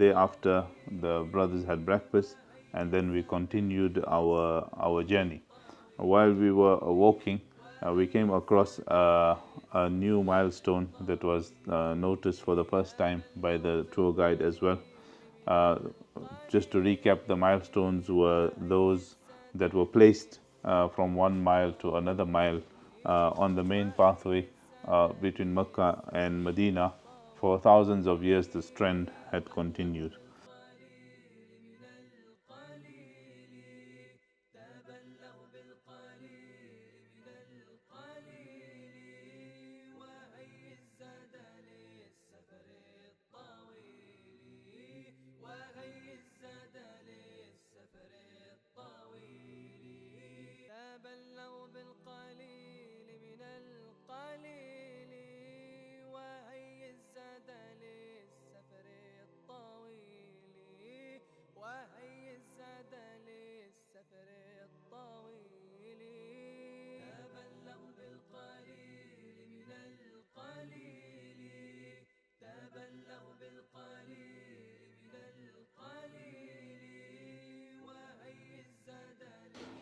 day after the brothers had breakfast, and then we continued our journey. While we were walking, we came across a new milestone that was noticed for the first time by the tour guide as well. Just to recap, the milestones were those that were placed from 1 mile to another mile on the main pathway between Mecca and Medina. For thousands of years, this trend had continued.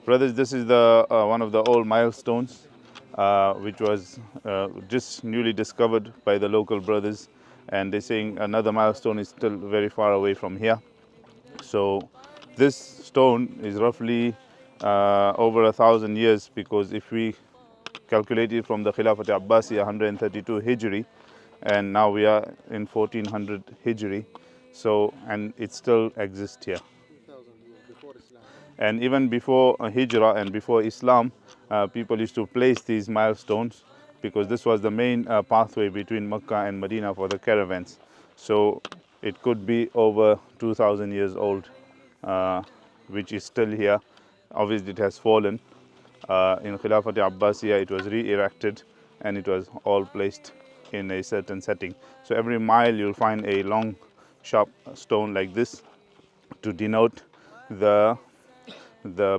Brothers, this is the one of the old milestones which was just newly discovered by the local brothers, and they're saying another milestone is still very far away from here. So this stone is roughly over 1,000 years, because if we calculate it from the Khilafat Abbasi 132 Hijri, and now we are in 1400 Hijri, so, and it still exists here. And even before Hijrah and before Islam, people used to place these milestones, because this was the main pathway between Mecca and Medina for the caravans. So it could be over 2,000 years old, which is still here. Obviously it has fallen. In Khilafat Abbasiyya it was re-erected, and it was all placed in a certain setting. So every mile you'll find a long sharp stone like this to denote the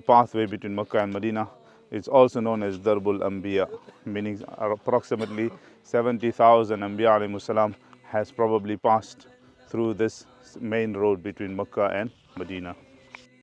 pathway between Mecca and Medina. It's also known as Darb Al-Anbiya, meaning approximately 70,000 Anbiya alayhimus salam has probably passed through this main road between Mecca and Medina.